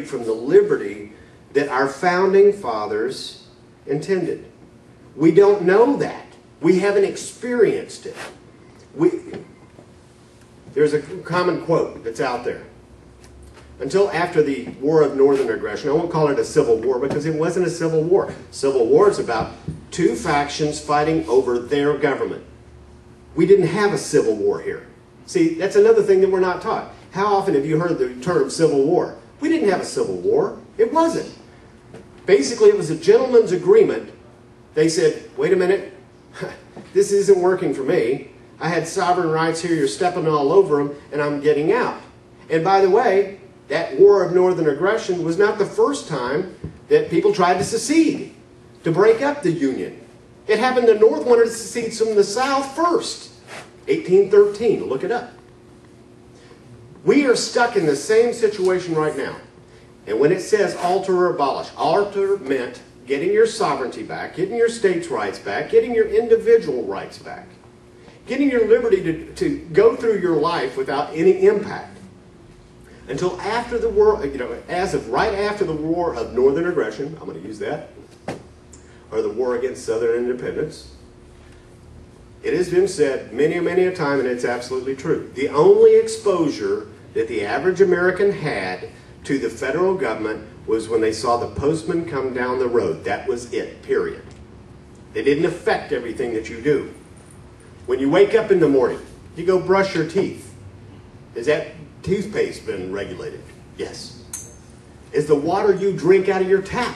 from the liberty that our founding fathers intended. We don't know that. We haven't experienced it. There's a common quote that's out there. Until after the War of Northern Aggression, I won't call it a civil war because it wasn't a civil war. Civil war is about two factions fighting over their government. We didn't have a civil war here. See, that's another thing that we're not taught. How often have you heard the term civil war? We didn't have a civil war. It wasn't. Basically, it was a gentleman's agreement. They said, wait a minute, this isn't working for me. I had sovereign rights here, you're stepping all over them, and I'm getting out. And by the way, that War of Northern Aggression was not the first time that people tried to secede, to break up the Union. It happened the North wanted to secede from the South first. 1813, look it up. We are stuck in the same situation right now. And when it says alter or abolish, alter meant getting your sovereignty back, getting your states' rights back, getting your individual rights back, getting your liberty to go through your life without any impact. Until after the war, as of right after the War of Northern Aggression, I'm going to use that, or the War against Southern Independence, it has been said many, many a time, and it's absolutely true. The only exposure that the average American had to the federal government was when they saw the postman come down the road. That was it, period. They didn't affect everything that you do. When you wake up in the morning, you go brush your teeth. Is that toothpaste been regulated? Yes. Is the water you drink out of your tap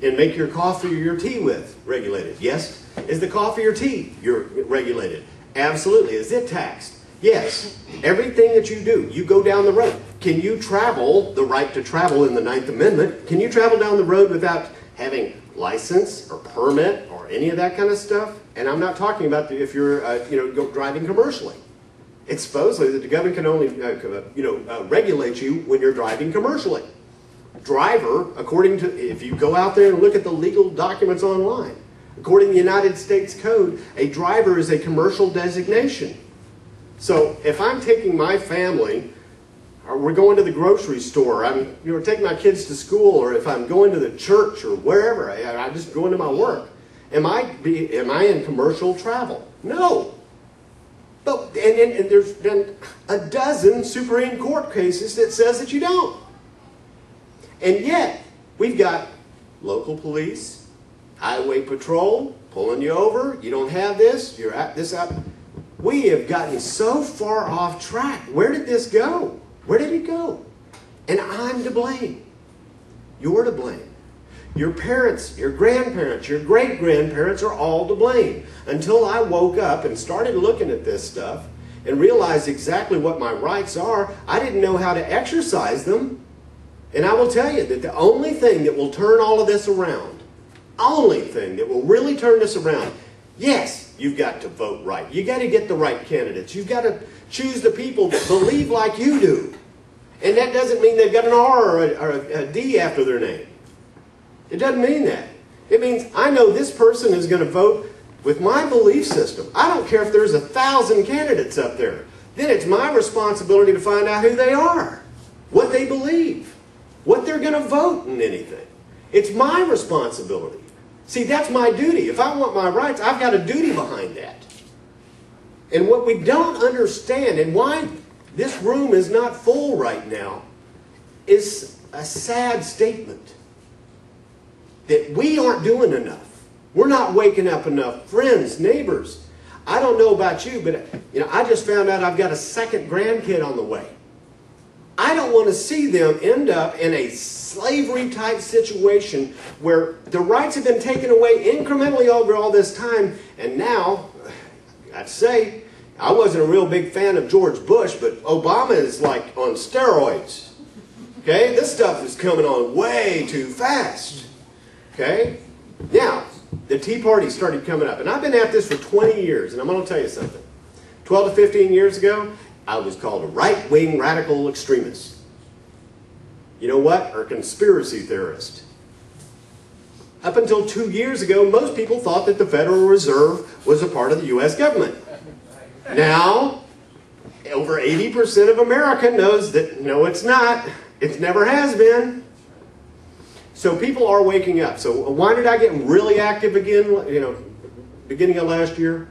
and make your coffee or your tea with regulated? Yes. Is the coffee or tea you're regulated? Absolutely. Is it taxed? Yes. Everything that you do, you go down the road. Can you travel, the right to travel in the 9th Amendment, can you travel down the road without having license or permit or any of that kind of stuff? And I'm not talking about if you're driving commercially. It's supposedly that the government can only regulate you when you're driving commercially. Driver, according to, if you go out there and look at the legal documents online, according to the United States Code, a driver is a commercial designation. So if I'm taking my family, or we're going to the grocery store, I'm taking my kids to school, or if I'm going to the church or wherever, I'm just going to my work, am I in commercial travel? No. But, and there's been a dozen Supreme Court cases that says that you don't. And yet, we've got local police, highway patrol, pulling you over, you don't have this, you're at this up. We have gotten so far off track. Where did this go? Where did it go? And I'm to blame. You're to blame. Your parents, your grandparents, your great-grandparents are all to blame. Until I woke up and started looking at this stuff and realized exactly what my rights are, I didn't know how to exercise them. And I will tell you that the only thing that will turn all of this around, only thing that will really turn this around, yes, you've got to vote right. You've got to get the right candidates. You've got to choose the people that believe like you do. And that doesn't mean they've got an R or a D after their name. It doesn't mean that. It means I know this person is going to vote with my belief system. I don't care if there's 1,000 candidates up there. Then it's my responsibility to find out who they are, what they believe, what they're going to vote in anything. It's my responsibility. See, that's my duty. If I want my rights, I've got a duty behind that. And what we don't understand, and why this room is not full right now, is a sad statement. That we aren't doing enough. We're not waking up enough. Friends, neighbors. I don't know about you, but I just found out I've got a second grandkid on the way. I don't want to see them end up in a slavery-type situation where the rights have been taken away incrementally over all this time, and now, I'd say, I wasn't a real big fan of George Bush, but Obama is like on steroids. Okay? This stuff is coming on way too fast. Okay? Now, the Tea Party started coming up. And I've been at this for 20 years, and I'm going to tell you something. 12 to 15 years ago, I was called a right-wing radical extremist. You know what? Or conspiracy theorist. Up until 2 years ago, most people thought that the Federal Reserve was a part of the U.S. government. Now, over 80% of America knows that, no, it's not. It never has been. So people are waking up. So why did I get really active again, you know, beginning of last year?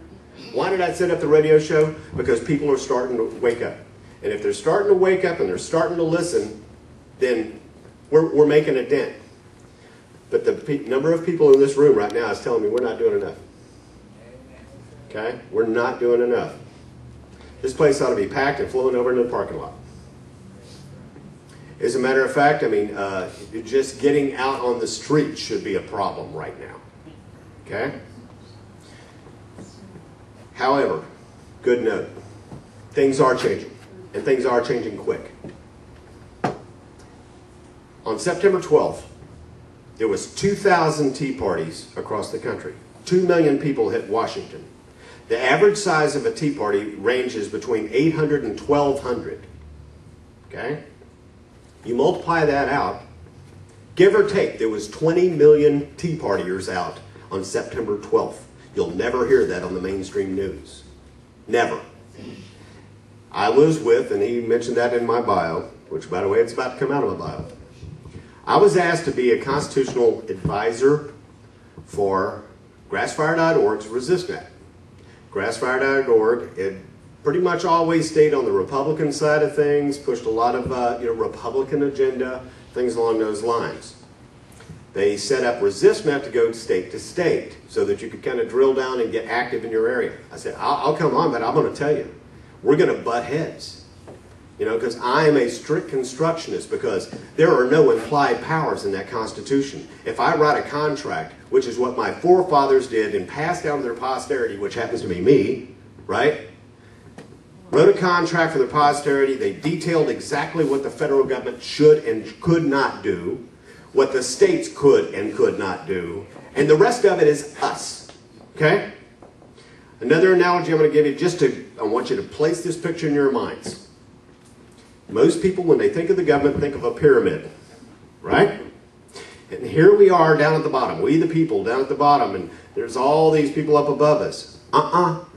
Why did I set up the radio show? Because people are starting to wake up. And if they're starting to wake up and they're starting to listen, then we're making a dent. But the number of people in this room right now is telling me we're not doing enough. Okay? We're not doing enough. This place ought to be packed and flowing over into the parking lot. As a matter of fact, I mean, just getting out on the street should be a problem right now. Okay? However, good note. Things are changing. And things are changing quick. On September 12th, there was 2,000 Tea Parties across the country. 2 million people hit Washington. The average size of a Tea Party ranges between 800 and 1,200. Okay? You multiply that out, give or take, there was 20 million Tea Partiers out on September 12th. You'll never hear that on the mainstream news. Never. I was with, and he mentioned that in my bio, which, by the way, it's about to come out of my bio. I was asked to be a constitutional advisor for Grassfire.orgs Resistance. Grassfire.org, it pretty much always stayed on the Republican side of things, pushed a lot of Republican agenda, things along those lines. They set up ResistNet to go state to state so that you could kind of drill down and get active in your area. I said, I'll come on, but I'm going to tell you, we're going to butt heads. You know, because I am a strict constructionist, because there are no implied powers in that Constitution. If I write a contract, which is what my forefathers did and passed down to their posterity, which happens to be me, right? Wrote a contract for their posterity. They detailed exactly what the federal government should and could not do, what the states could and could not do, and the rest of it is us, okay? Another analogy I'm going to give you, I want you to place this picture in your minds. Most people, when they think of the government, think of a pyramid, right? And here we are down at the bottom, we the people down at the bottom, and there's all these people up above us.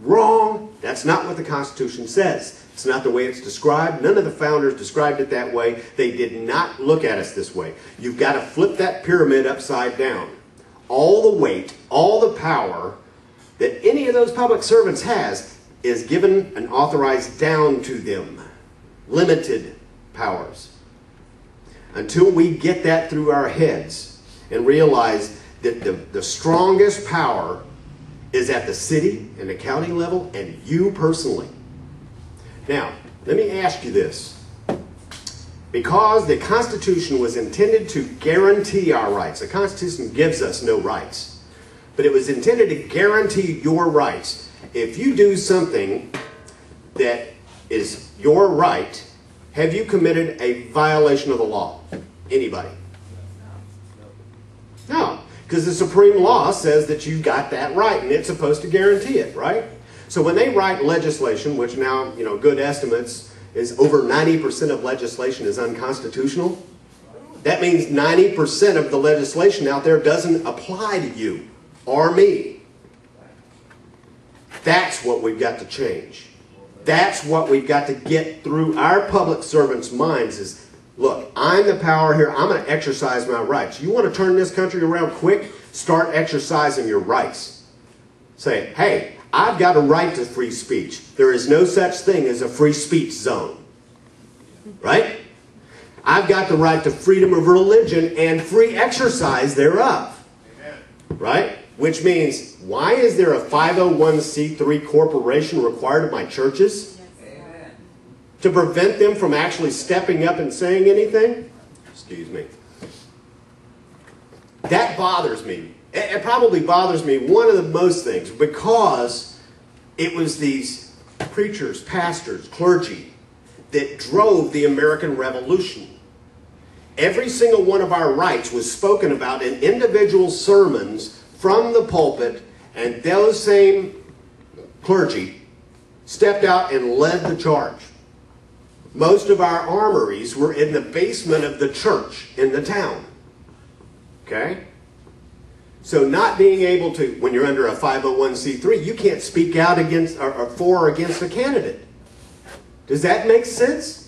Wrong. That's not what the Constitution says. It's not the way it's described. None of the founders described it that way. They did not look at us this way. You've got to flip that pyramid upside down. All the weight, all the power that any of those public servants has is given and authorized down to them. Limited powers. Until we get that through our heads and realize that the strongest power is at the city and the county level and you personally. Now, let me ask you this. Because the Constitution was intended to guarantee our rights. The Constitution gives us no rights. But it was intended to guarantee your rights. If you do something that is your right, have you committed a violation of the law? Anybody? No, because the Supreme Law says that you got that right and it's supposed to guarantee it, right? So when they write legislation, which now, good estimates is over 90% of legislation is unconstitutional, that means 90% of the legislation out there doesn't apply to you or me. That's what we've got to change. That's what we've got to get through our public servants' minds is, look, I'm the power here. I'm going to exercise my rights. You want to turn this country around quick? Start exercising your rights. Say, hey, I've got a right to free speech. There is no such thing as a free speech zone. Right? I've got the right to freedom of religion and free exercise thereof. Amen. Right? Which means, why is there a 501c3 corporation required of my churches? Amen. To prevent them from actually stepping up and saying anything? Excuse me. That bothers me. It probably bothers me one of the most things because it was these preachers, pastors, clergy that drove the American Revolution. Every single one of our rights was spoken about in individual sermons from the pulpit, and those same clergy stepped out and led the charge. Most of our armories were in the basement of the church in the town. Okay? So not being able to, when you're under a 501c3, you can't speak out against or for or against a candidate. Does that make sense?